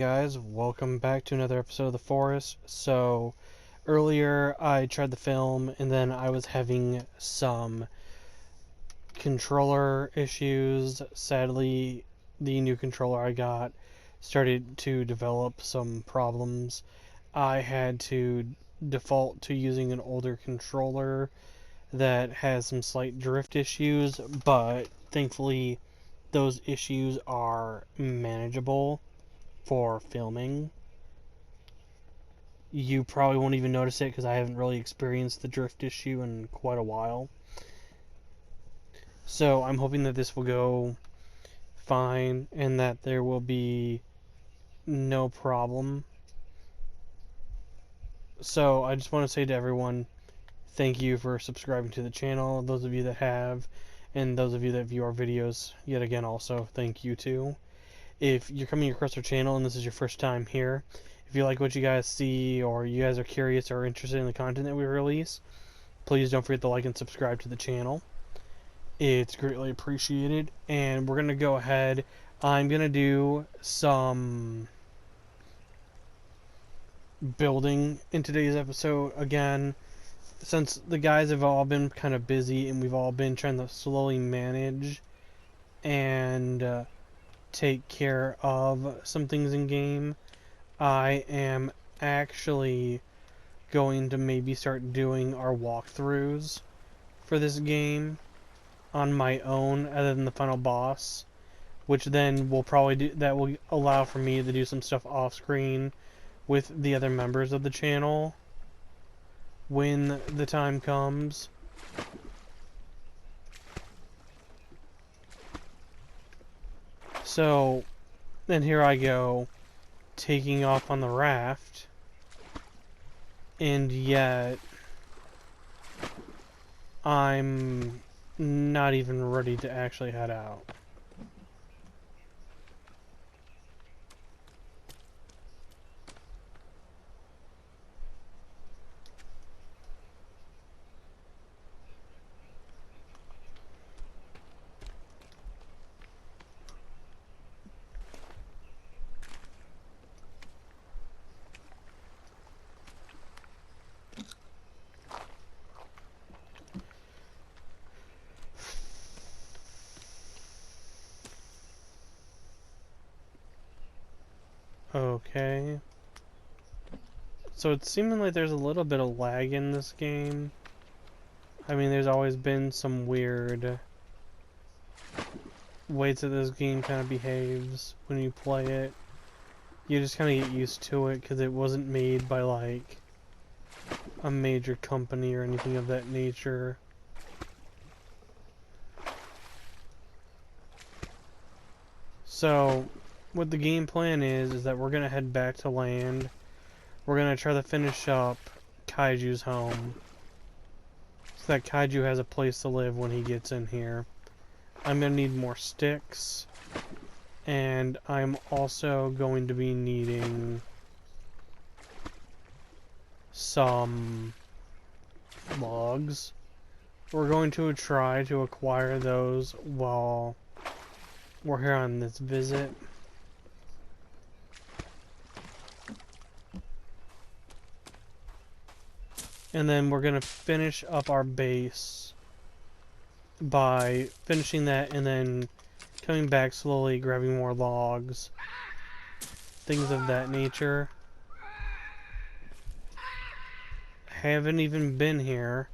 Guys, welcome back to another episode of The Forest. So, earlier I tried the film and then I was having some controller issues. Sadly, the new controller I got started to develop some problems. I had to default to using an older controller that has some slight drift issues, but thankfully those issues are manageable for filming. You probably won't even notice it because I haven't really experienced the drift issue in quite a while. So I'm hoping that this will go fine and that there will be no problem. So I just want to say to everyone, thank you for subscribing to the channel, those of you that have, and those of you that view our videos, yet again also, thank you too. If you're coming across our channel and this is your first time here, if you like what you guys see, or you guys are curious or interested in the content that we release, please don't forget to like and subscribe to the channel. It's greatly appreciated. And we're going to go ahead. I'm going to do some building in today's episode again. Since the guys have all been kind of busy and we've all been trying to slowly manage and take care of some things in game, I am actually going to maybe start doing our walkthroughs for this game on my own other than the final boss, which then will probably do, that will allow for me to do some stuff off screen with the other members of the channel when the time comes. So then here I go taking off on the raft, and yet I'm not even ready to actually head out. Okay. So it's seeming like there's a little bit of lag in this game. I mean, there's always been some weird ways that this game kind of behaves when you play it. You just kind of get used to it because it wasn't made by like a major company or anything of that nature. So what the game plan is that we're gonna head back to land. We're gonna try to finish up Kaiju's home so that Kaiju has a place to live when he gets in here. I'm gonna need more sticks, and I'm also going to be needing some logs. We're going to try to acquire those while we're here on this visit. And then we're gonna finish up our base by finishing that and then coming back slowly, grabbing more logs, things of that nature. Haven't even been here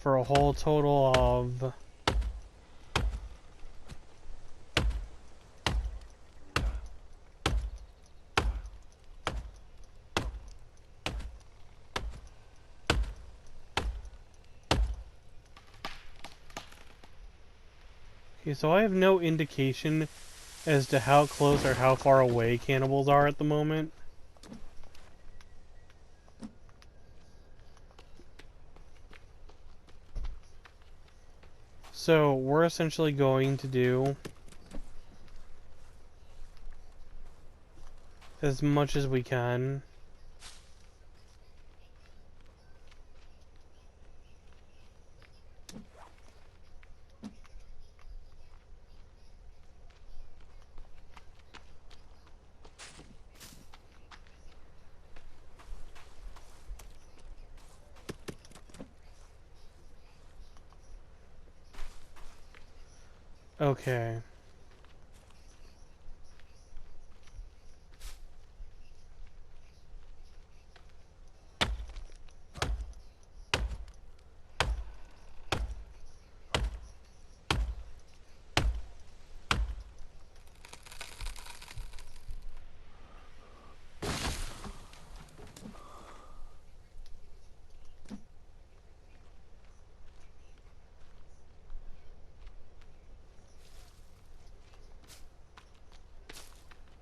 for a whole total of okay, so I have no indication as to how close or how far away cannibals are at the moment. So we're essentially going to do as much as we can. Okay.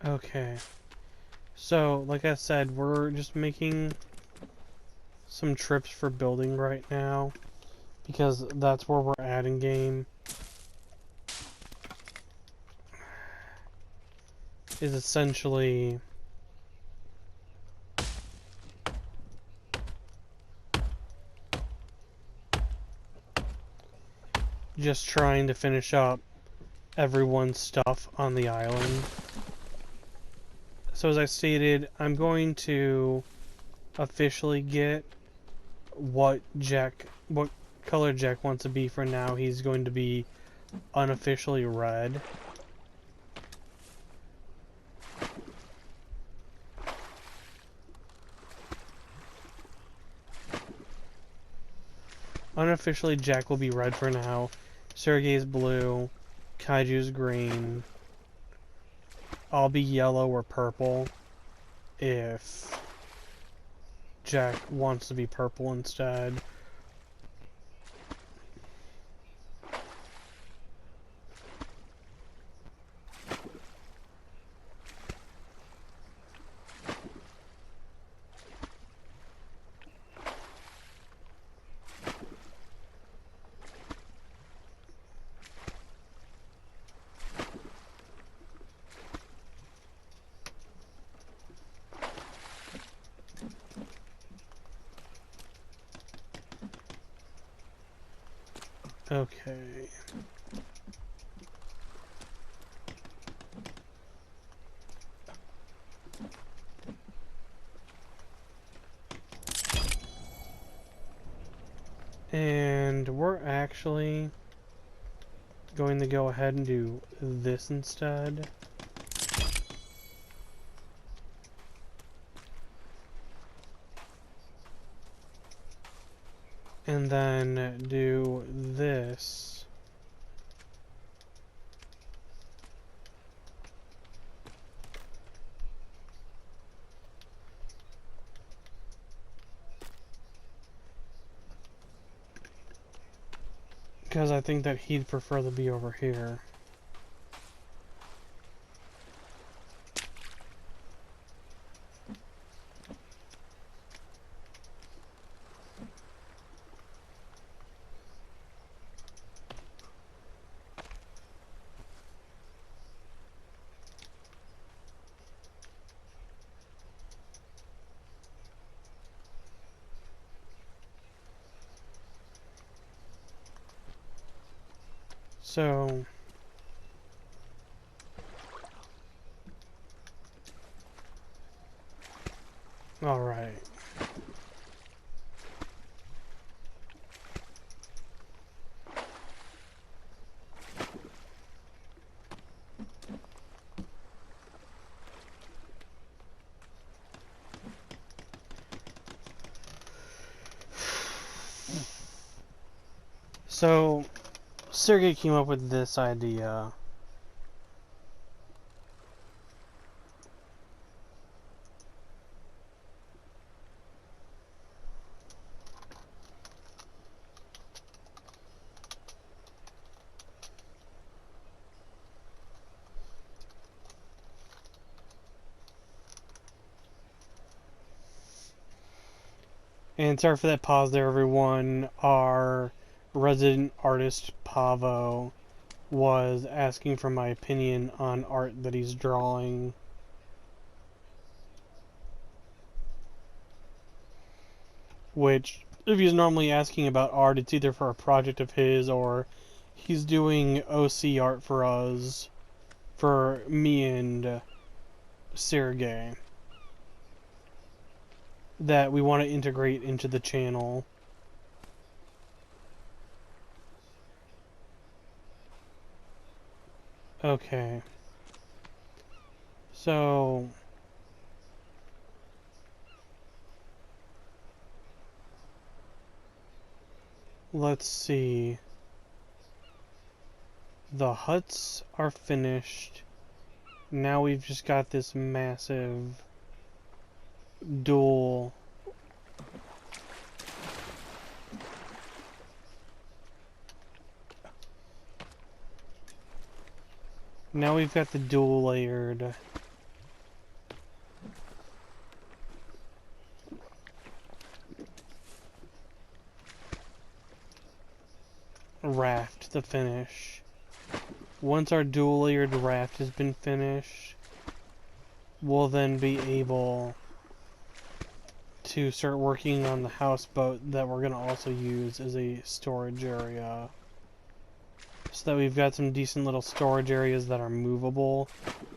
Okay. So, like I said, we're just making some trips for building right now, because that's where we're at in game. Is essentially just trying to finish up everyone's stuff on the island. So as I stated, I'm going to officially get what color Jack wants to be. For now, he's going to be unofficially red. Unofficially, Jack will be red for now. Sergei's blue. Kaiju's green. I'll be yellow or purple if Jack wants to be purple instead. Okay. And we're actually going to go ahead and do this instead. And then do this. Because I think that he'd prefer to be over here. So, alright. So, Sergey came up with this idea. And sorry for that pause there, everyone. Our resident artist, Pavo, was asking for my opinion on art that he's drawing. Which, if he's normally asking about art, it's either for a project of his or he's doing OC art for us, for me and Sergey, that we want to integrate into the channel. Okay. So let's see. The huts are finished. Now we've just got this massive dual. Now we've got the dual layered raft to finish. Once our dual layered raft has been finished, we'll then be able to start working on the houseboat that we're going to also use as a storage area. So that we've got some decent little storage areas that are movable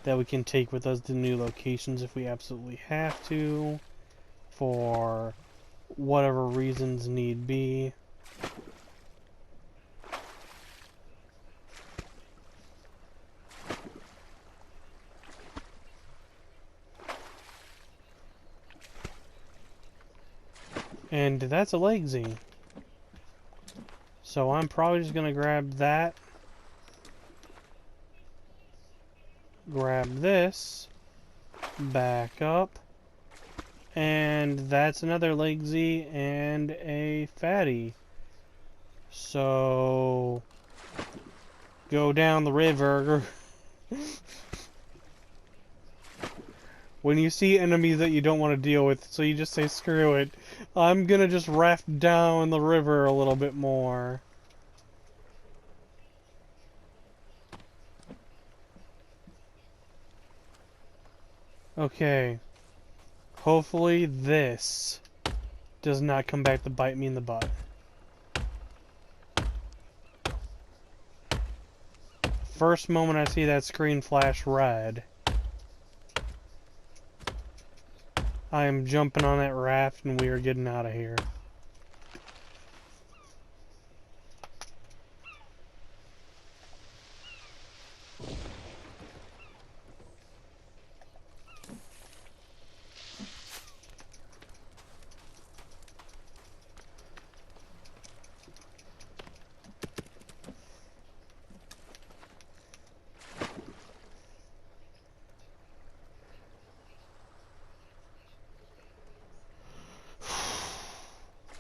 that we can take with us to new locations if we absolutely have to, for whatever reasons need be. And that's a legsy. So I'm probably just going to grab that. Grab this. Back up. And that's another legsy and a fatty. So go down the river. When you see enemies that you don't want to deal with, so you just say, screw it. I'm gonna just raft down the river a little bit more. Okay. Hopefully this does not come back to bite me in the butt. First moment I see that screen flash red, I am jumping on that raft and we are getting out of here.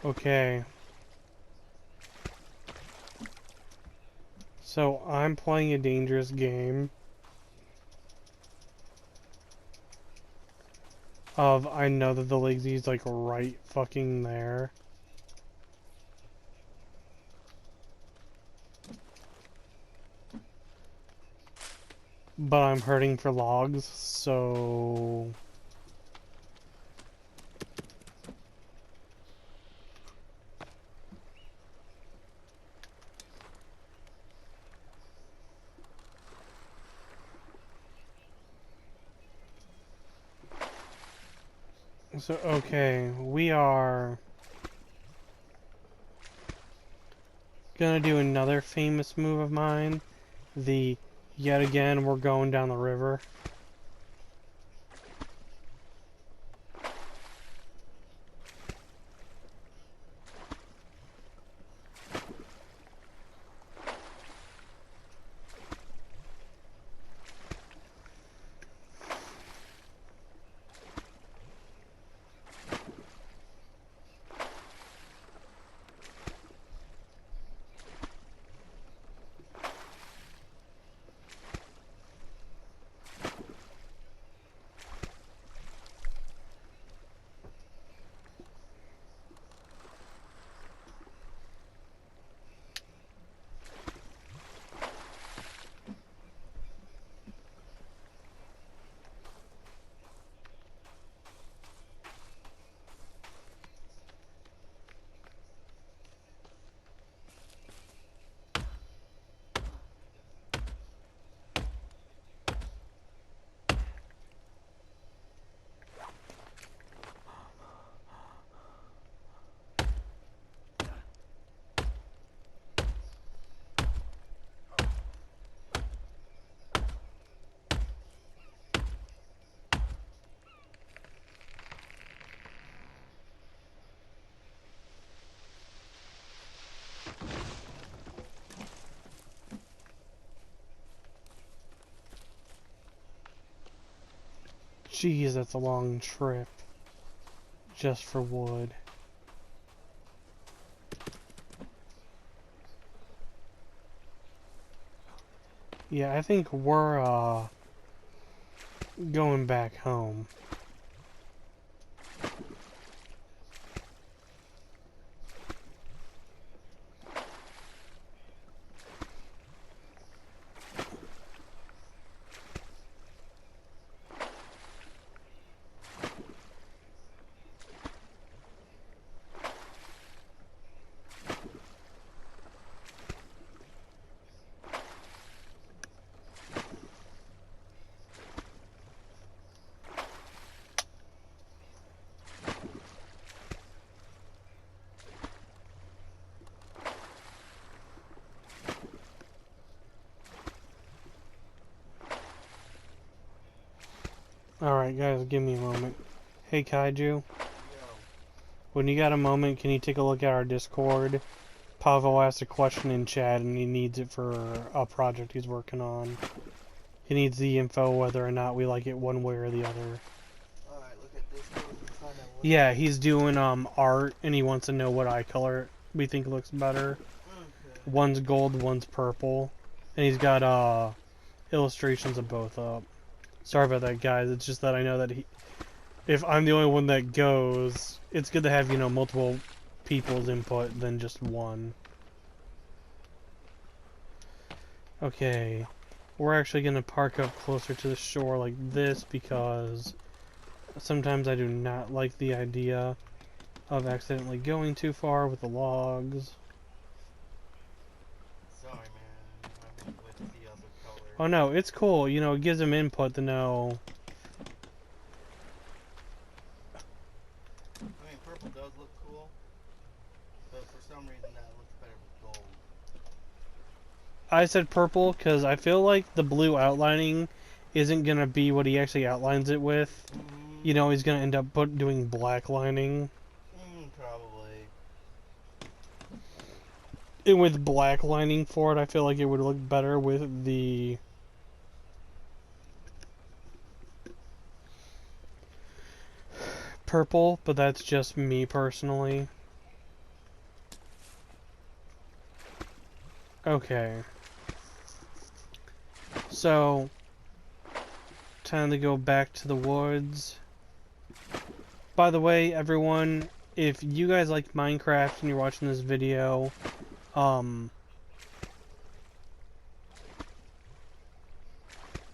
Okay. So I'm playing a dangerous game of, I know that the legsy's like right fucking there. But I'm hurting for logs, so... So, okay, we are gonna do another famous move of mine. Yet again, we're going down the river. Jeez, that's a long trip. Just for wood. Yeah, I think we're, going back home. Alright guys, give me a moment. Hey Kaiju, Yo. when you got a moment, can you take a look at our Discord? Pavel asked a question in chat and he needs it for a project he's working on. He needs the info whether or not we like it one way or the other. Alright, look at this one and find out what. Yeah, he's doing art and he wants to know what eye color we think looks better. Okay. One's gold, one's purple. And he's got illustrations of both up. Sorry about that guys, it's just that I know that if I'm the only one that goes, it's good to have, you know, multiple people's input than just one. Okay, we're actually going to park up closer to the shore like this because sometimes I do not like the idea of accidentally going too far with the logs. Sorry, man. I went with the other color. Oh no, it's cool, you know, it gives them input to know. I mean, purple does look cool, but for some reason that looks better with gold. I said purple because I feel like the blue outlining isn't going to be what he actually outlines it with. You know, he's going to end up doing black lining. Probably. And with black lining for it, I feel like it would look better with the purple, but that's just me personally. Okay. So, time to go back to the woods. By the way, everyone, if you guys like Minecraft and you're watching this video,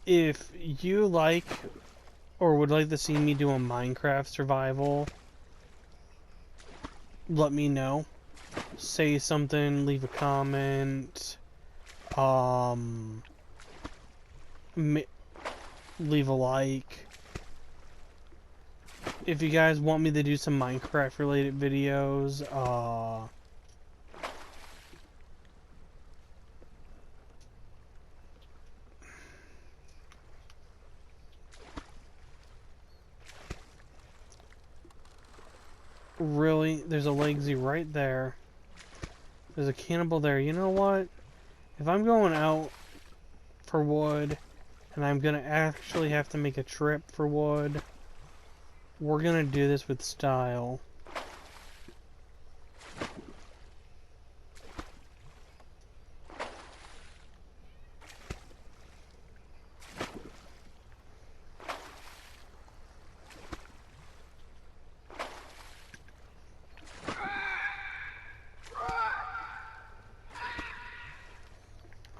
if you like or would like to see me do a Minecraft survival, let me know. Say something, leave a comment, leave a like. If you guys want me to do some Minecraft related videos, really, there's a Legsy right there. There's a cannibal there. You know what? If I'm going out for wood, and I'm gonna actually have to make a trip for wood, we're gonna do this with style.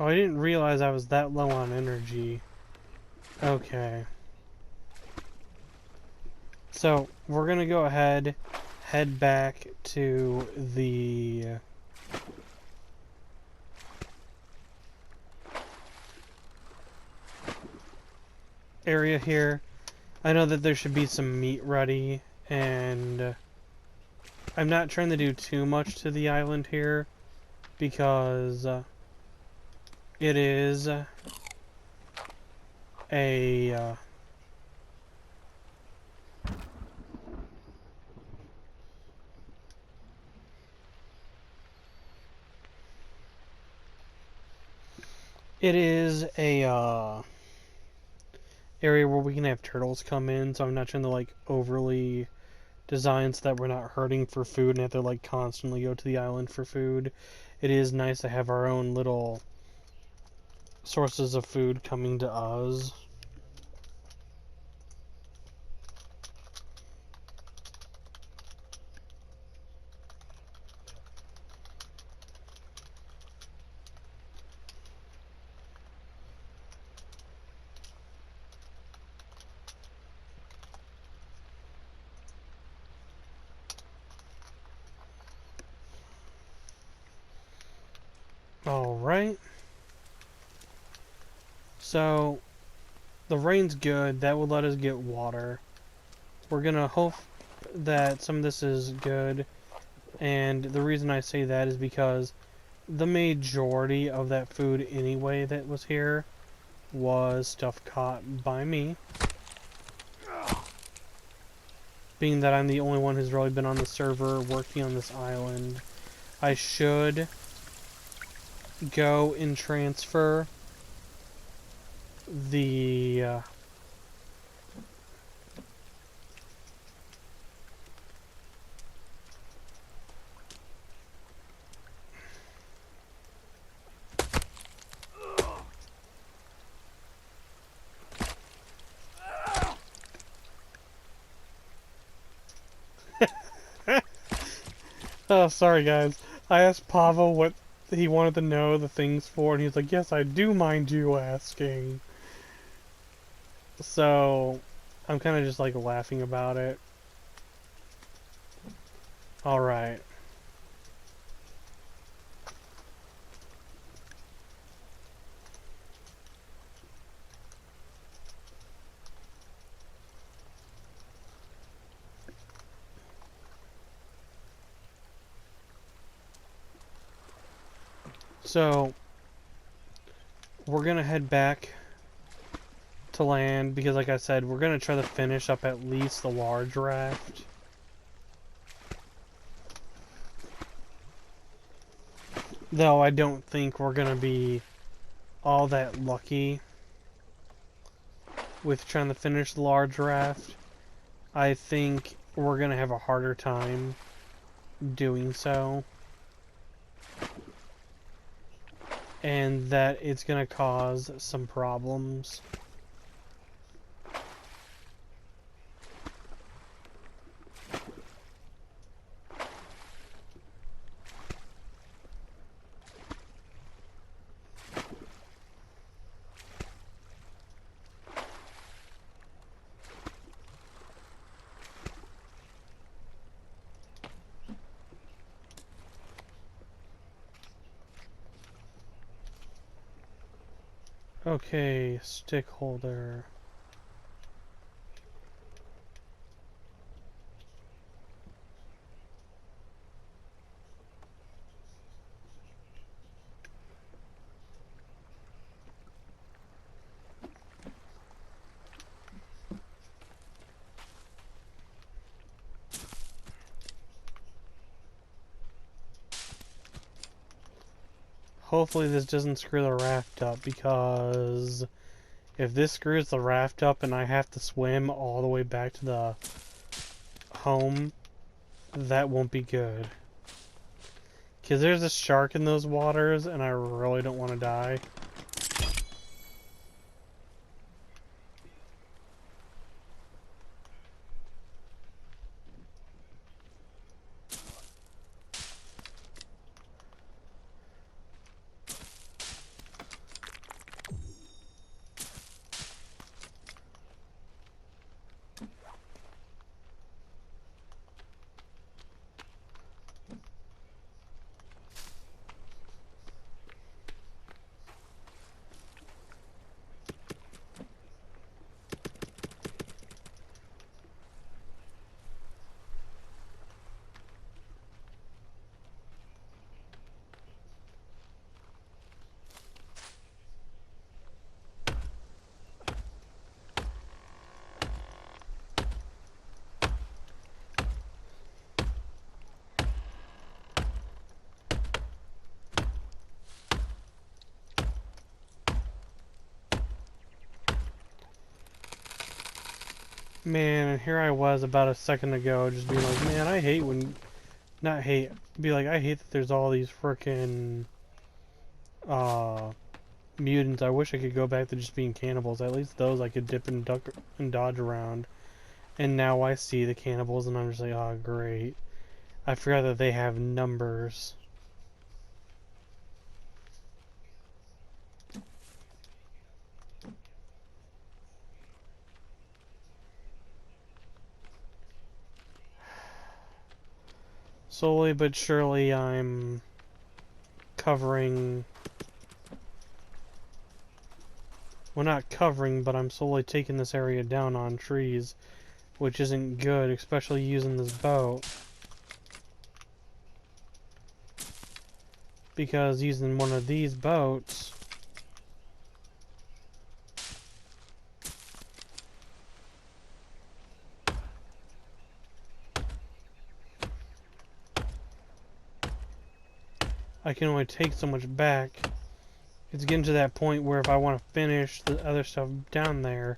Oh, I didn't realize I was that low on energy. Okay. So, we're gonna go ahead, head back to the area here. I know that there should be some meat ready, and I'm not trying to do too much to the island here, because it is a it is a area where we can have turtles come in, so I'm not trying to like overly design so that we're not hurting for food and have to like constantly go to the island for food. It is nice to have our own little sources of food coming to us. Alright. So, the rain's good. That will let us get water. We're gonna hope that some of this is good. And the reason I say that is because the majority of that food anyway that was here was stuff caught by me. Being that I'm the only one who's really been on the server working on this island, I should go and transfer the oh, sorry guys. I asked Pavo what he wanted to know the things for, and he was like, yes, I do mind you asking. So, I'm kind of just like laughing about it. Alright. So, we're gonna head back to land because, like I said, we're gonna try to finish up at least the large raft. Though I don't think we're gonna be all that lucky with trying to finish the large raft. I think we're gonna have a harder time doing so. And that it's gonna cause some problems. Okay, stick holder. Hopefully this doesn't screw the raft up, because if this screws the raft up and I have to swim all the way back to the home, that won't be good. Because there's a shark in those waters and I really don't want to die. Man, and here I was about a second ago just being like, man, I hate when... Not hate. Be like, I hate that there's all these frickin' mutants. I wish I could go back to just being cannibals. At least those I could dip and duck and dodge around. And now I see the cannibals and I'm just like, oh, great. I forgot that they have numbers. Slowly but surely I'm covering... Well, not covering, but I'm slowly taking this area down on trees, which isn't good, especially using this boat. Because using one of these boats... I can only take so much back. It's getting to that point where if I want to finish the other stuff down there,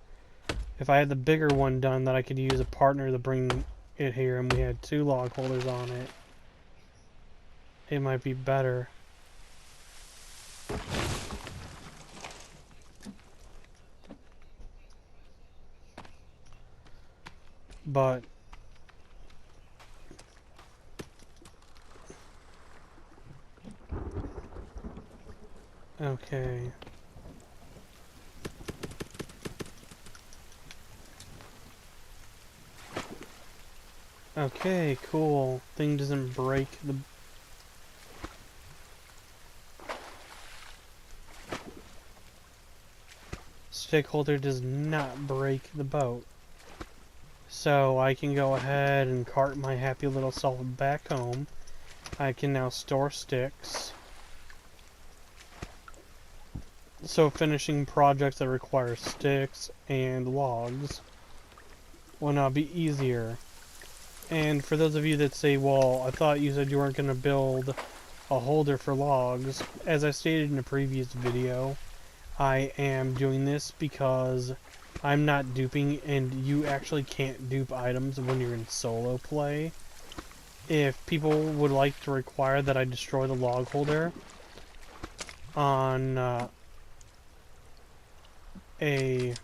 if I had the bigger one done, that I could use a partner to bring it here, and we had 2 log holders on it, it might be better. But okay. Okay, cool. Thing doesn't break the... Stakeholder does not break the boat. So I can go ahead and cart my happy little self back home. I can now store sticks. So finishing projects that require sticks and logs will now be easier. And for those of you that say, well, I thought you said you weren't going to build a holder for logs, as I stated in a previous video, I am doing this because I'm not duping, and you actually can't dupe items when you're in solo play. If people would like to require that I destroy the log holder on if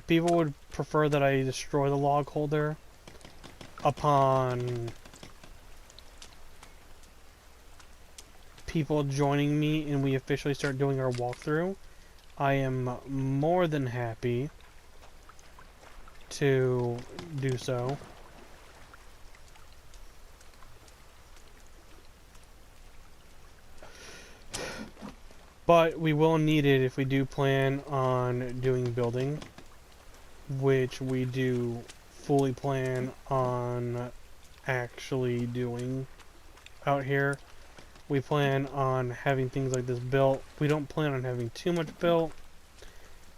people would prefer that I destroy the log holder upon people joining me and we officially start doing our walkthrough, I am more than happy to do so. But we will need it if we do plan on doing building, which we do fully plan on actually doing out here. We plan on having things like this built. We don't plan on having too much built,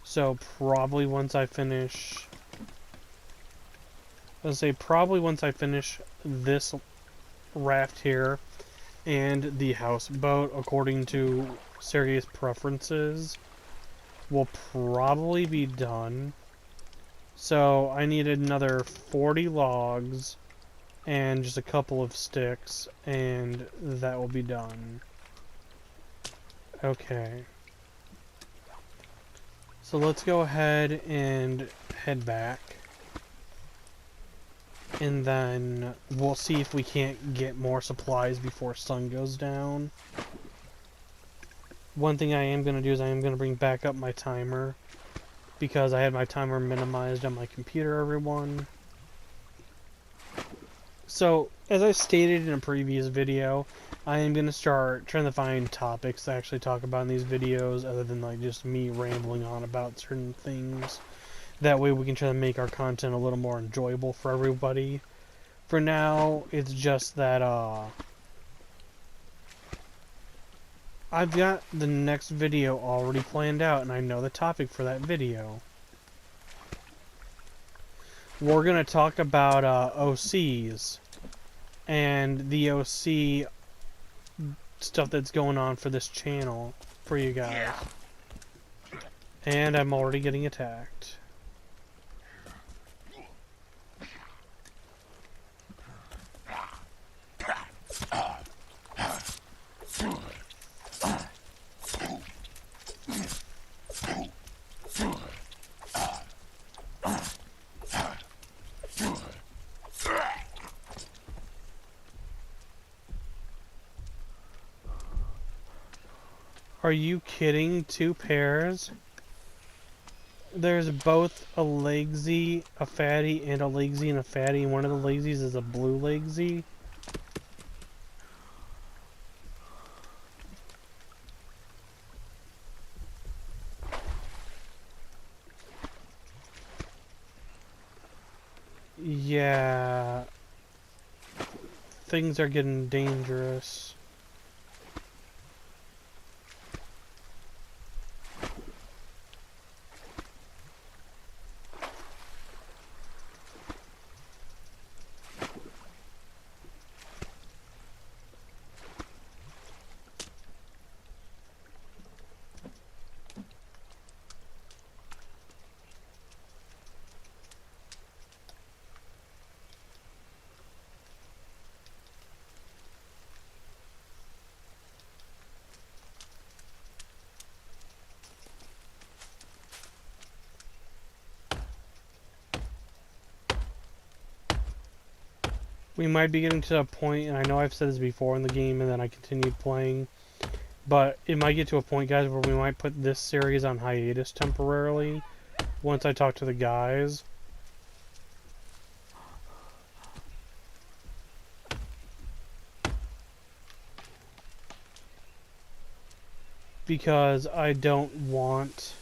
so probably once I finish, let's say probably once I finish this raft here and the houseboat, according to Sergey's preferences, will probably be done. So I need another 40 logs and just a couple of sticks, and that will be done. Okay. So let's go ahead and head back. And then we'll see if we can't get more supplies before sun goes down. One thing I am going to do is I am going to bring back up my timer, because I had my timer minimized on my computer, everyone. So, as I stated in a previous video, I am going to start trying to find topics to actually talk about in these videos, other than like just me rambling on about certain things. That way we can try to make our content a little more enjoyable for everybody. For now, it's just that, I've got the next video already planned out, and I know the topic for that video. We're going to talk about OCs and the OC stuff that's going on for this channel for you guys. And I'm already getting attacked. Are you kidding? 2 pairs? There's both a legsy, a fatty, and a legsy and a fatty, and one of the legsies is a blue legsy. Yeah. Things are getting dangerous. We might be getting to a point, and I know I've said this before in the game, and then I continued playing, but it might get to a point, guys, where we might put this series on hiatus temporarily once I talk to the guys. Because I don't want...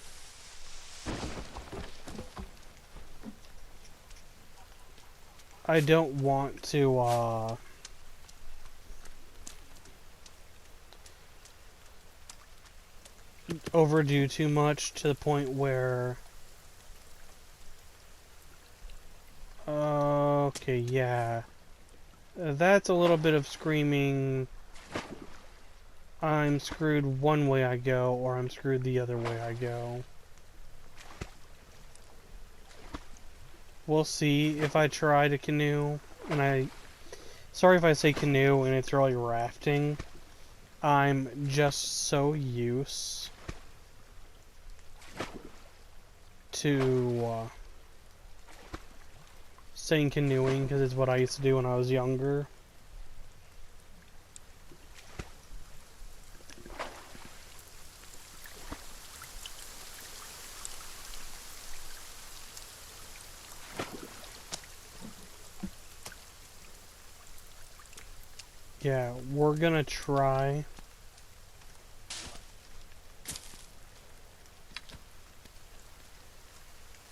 to, overdo too much to the point where... Okay, yeah. That's a little bit of screaming, I'm screwed one way I go, or I'm screwed the other way I go. We'll see if I try to canoe, and sorry if I say canoe and it's really rafting. I'm just so used to saying canoeing because it's what I used to do when I was younger. Yeah, we're gonna try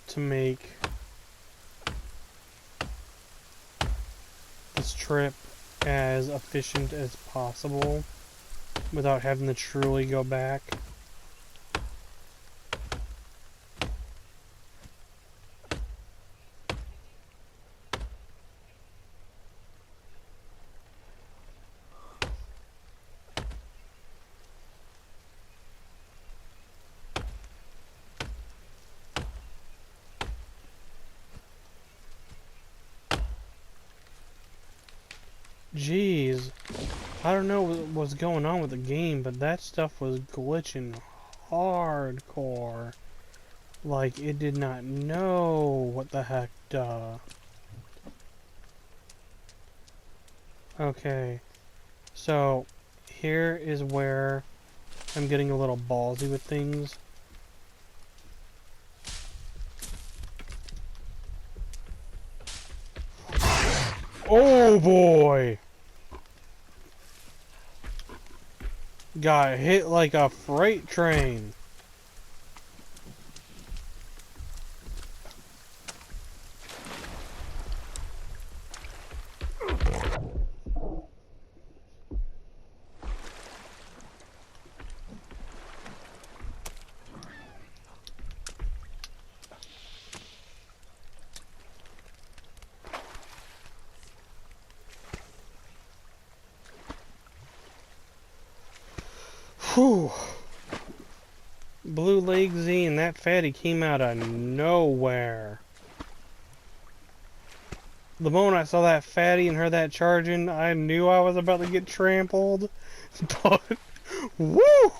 to make this trip as efficient as possible without having to truly go back. Jeez, I don't know what's going on with the game, but that stuff was glitching hardcore. Like, it did not know what the heck, Okay, so here is where I'm getting a little ballsy with things. Oh boy! Got hit like a freight train. Whew. Blue Lake Z and that fatty came out of nowhere. The moment I saw that fatty and heard that charging, I knew I was about to get trampled. But, woo!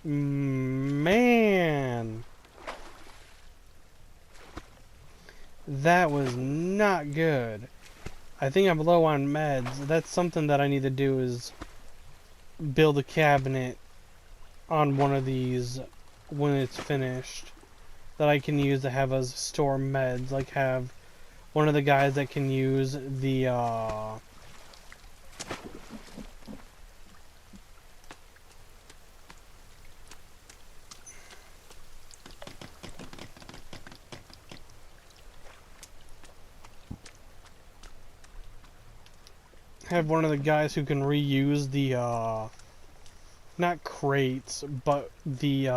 Man. That was not good. I think I'm low on meds. That's something that I need to do, is build a cabinet on one of these when it's finished that I can use to have us store meds. Like have one of the guys that can use the have one of the guys who can reuse the not crates, but the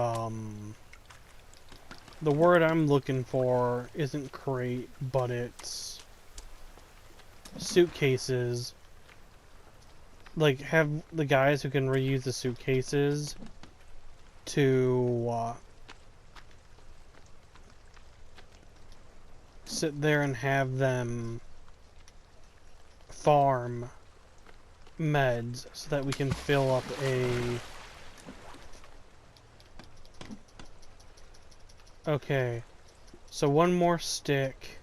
word I'm looking for isn't crate, but it's suitcases. Like, have the guys who can reuse the suitcases to sit there and have them farm meds so that we can fill up a... Okay, so one more stick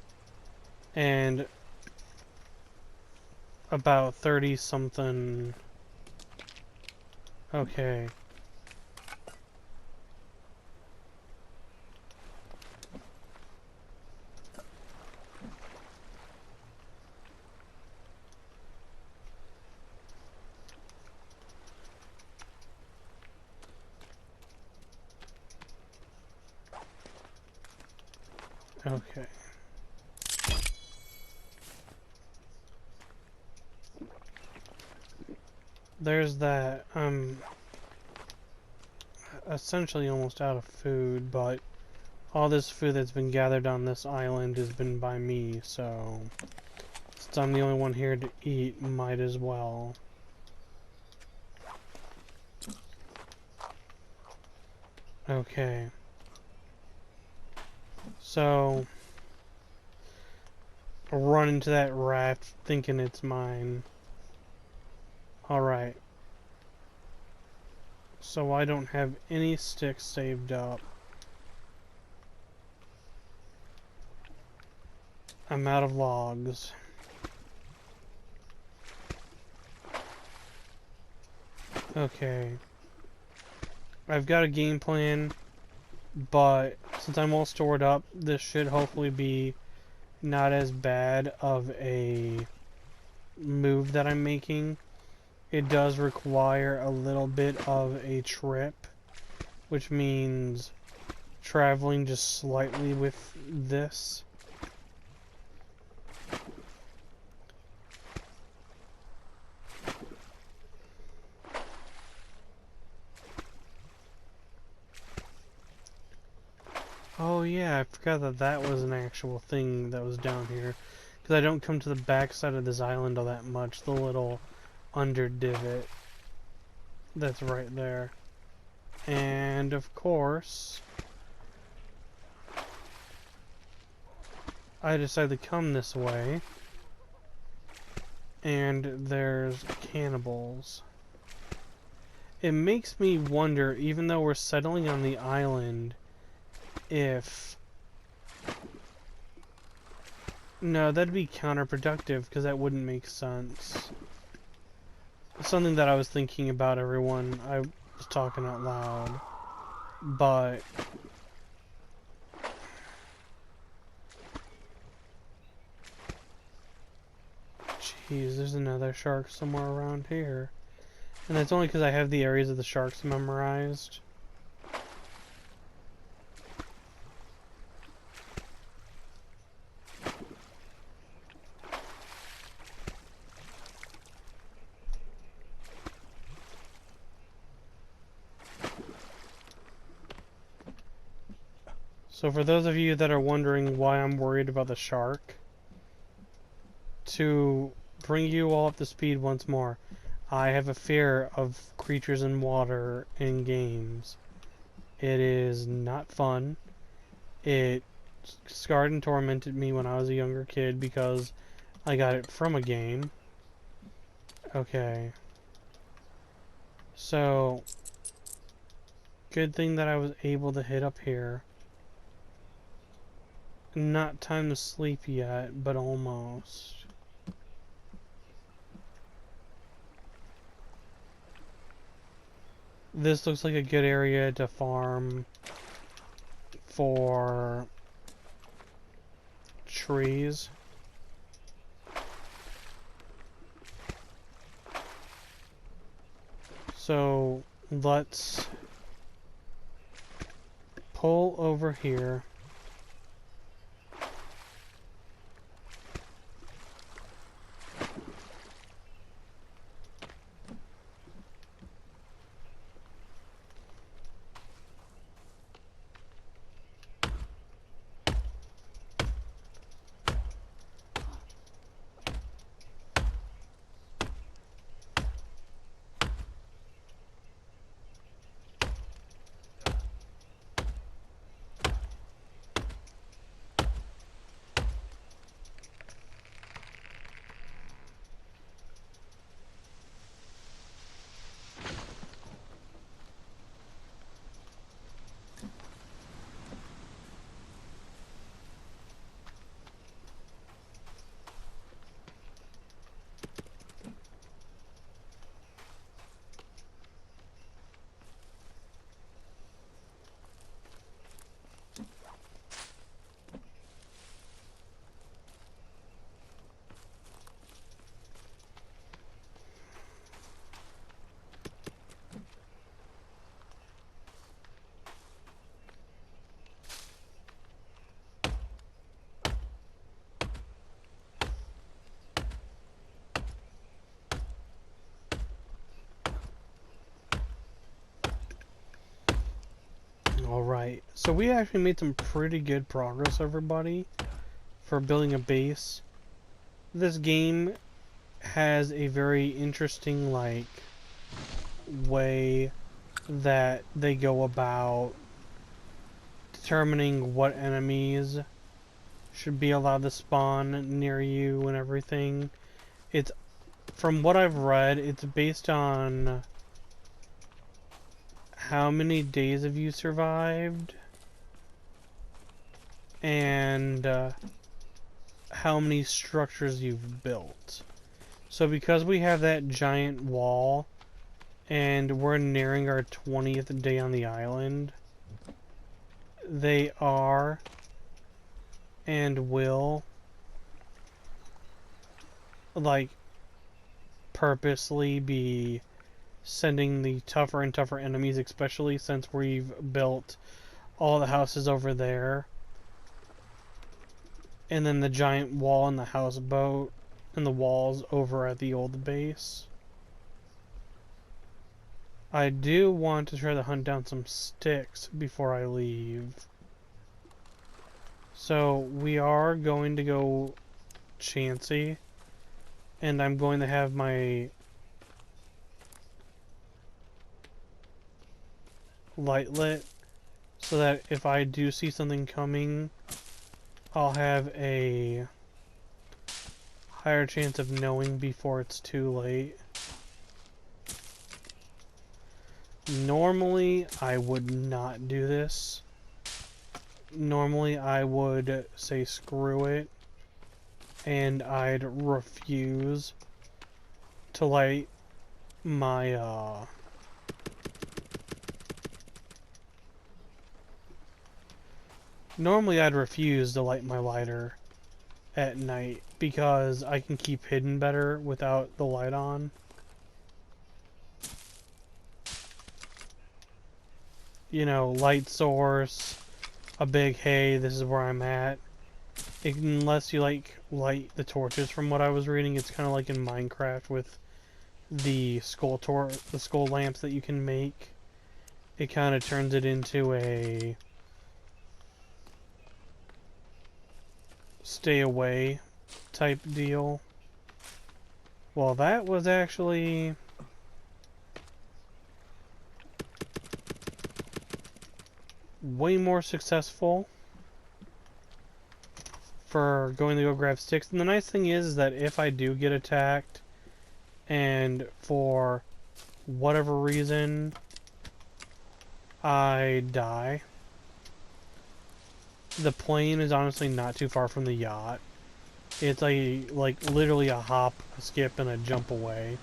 and about 30 something. Okay. Okay. There's that. I'm essentially almost out of food, but all this food that's been gathered on this island has been by me, so since I'm the only one here to eat, might as well. Okay. So, I'll run into that raft thinking it's mine. Alright. So I don't have any sticks saved up. I'm out of logs. Okay. I've got a game plan, but since I'm all stored up, this should hopefully be not as bad of a move that I'm making. It does require a little bit of a trip, which means traveling just slightly with this. Oh yeah, I forgot that that was an actual thing that was down here. Because I don't come to the backside of this island all that much. The little under divot that's right there. And of course, I decided to come this way. And there's cannibals. It makes me wonder, even though we're settling on the island, if... No, that'd be counterproductive, because that wouldn't make sense. Something that I was thinking about, everyone. I was talking out loud. But... Jeez, there's another shark somewhere around here. And that's only because I have the areas of the sharks memorized. So for those of you that are wondering why I'm worried about the shark, to bring you all up to speed once more, I have a fear of creatures in water in games. It is not fun. It scarred and tormented me when I was a younger kid because I got it from a game. Okay. So, good thing that I was able to hit up here. Not time to sleep yet, but almost. This looks like a good area to farm for trees. So let's pull over here. Alright, so we actually made some pretty good progress, everybody, for building a base. This game has a very interesting, like, way that they go about determining what enemies should be allowed to spawn near you and everything. It's, from what I've read, it's based on how many days have you survived and how many structures you've built. So because we have that giant wall and we're nearing our 20th day on the island, they are and will, like, purposely be sending the tougher and tougher enemies, especially since we've built all the houses over there. And then the giant wall and the houseboat and the walls over at the old base. I do want to try to hunt down some sticks before I leave. So we are going to go chancy. And I'm going to have my light lit so that if I do see something coming, I'll have a higher chance of knowing before it's too late. Normally, I would not do this. Normally, I would say screw it, and I'd refuse to light my, Normally, I'd refuse to light my lighter at night because I can keep hidden better without the light on. You know, light source, a big hey, this is where I'm at. Unless you like light the torches, from what I was reading, it's kind of like in Minecraft with the skull lamps that you can make. It kind of turns it into a stay away type deal. Well, that was actually way more successful for going to go grab sticks. And the nice thing is that if I do get attacked and for whatever reason I die, the plane is honestly not too far from the yacht. It's like literally a hop, a skip, and a jump away,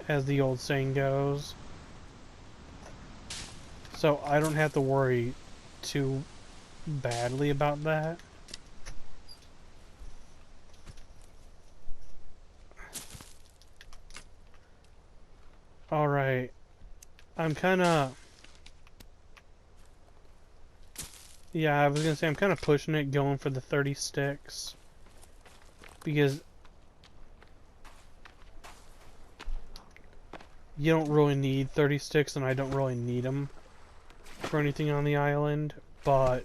as the old saying goes. So I don't have to worry too badly about that. Alright. I'm kinda... Yeah, I was gonna say I'm kinda pushing it, going for the 30 sticks. Because you don't really need 30 sticks, and I don't really need them for anything on the island. But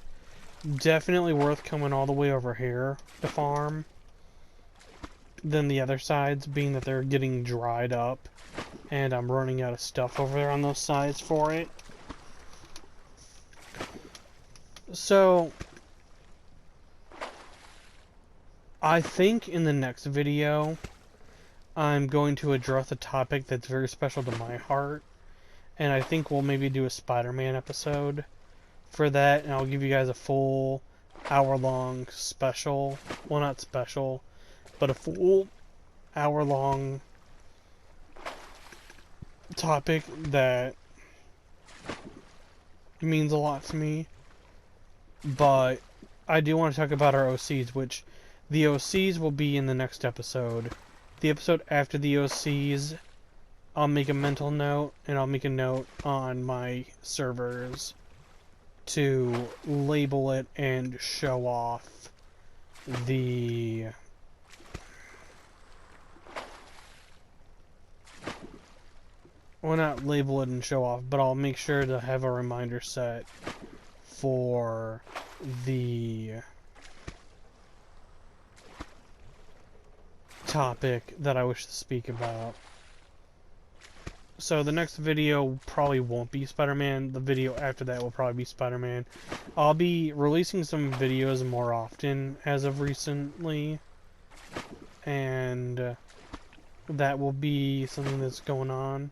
definitely worth coming all the way over here to farm than the other sides, being that they're getting dried up and I'm running out of stuff over there on those sides for it. So I think in the next video I'm going to address a topic that's very special to my heart, and I think we'll maybe do a Spider-Man episode for that, and I'll give you guys a full hour-long special. Well, not special, but a full hour-long topic that means a lot to me. But I do want to talk about our OCs, which the OCs will be in the next episode. The episode after the OCs, I'll make a mental note, and I'll make a note on my servers to label it and show off the well, not label it and show off, but I'll make sure to have a reminder set for the topic that I wish to speak about. So the next video probably won't be Spider-Man. The video after that will probably be Spider-Man. I'll be releasing some videos more often as of recently, and that will be something that's going on.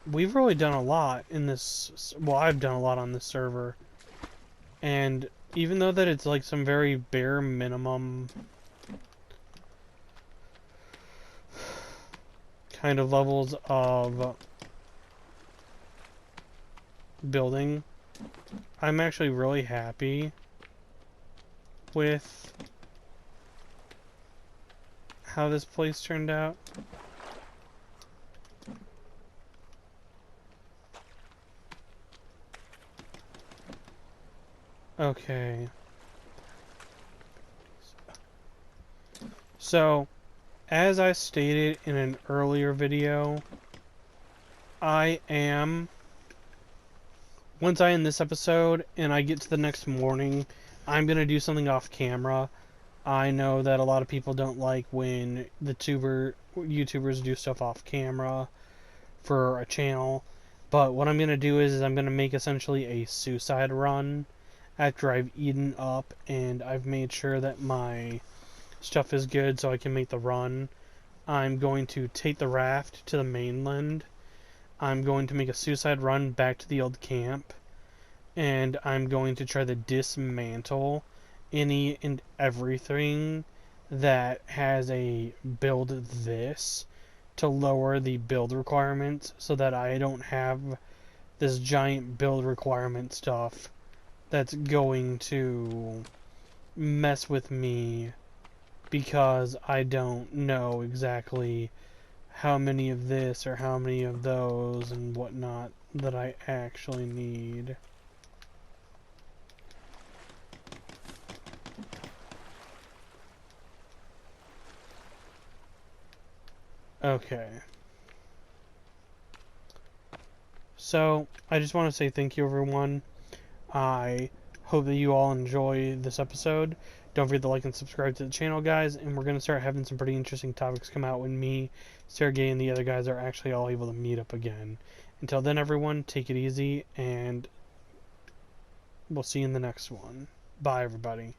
We've really done a lot in this, well, I've done a lot on this server, and even though that it's like some very bare minimum kind of levels of building, I'm actually really happy with how this place turned out. Okay. So, as I stated in an earlier video, once I end this episode and I get to the next morning, I'm going to do something off camera. I know that a lot of people don't like when the YouTubers do stuff off camera for a channel, but what I'm going to do is I'm going to make essentially a suicide run after I've eaten up and I've made sure that my stuff is good so I can make the run. I'm going to take the raft to the mainland. I'm going to make a suicide run back to the old camp, and I'm going to try to dismantle any and everything that has a build this to lower the build requirements so that I don't have this giant build requirement stuff that's going to mess with me because I don't know exactly how many of this or how many of those and whatnot that I actually need. Okay. So, I just want to say thank you, everyone. I hope that you all enjoy this episode. Don't forget to like and subscribe to the channel, guys, and we're going to start having some pretty interesting topics come out when me, Sergey, and the other guys are actually all able to meet up again. Until then, everyone, take it easy, and we'll see you in the next one. Bye, everybody.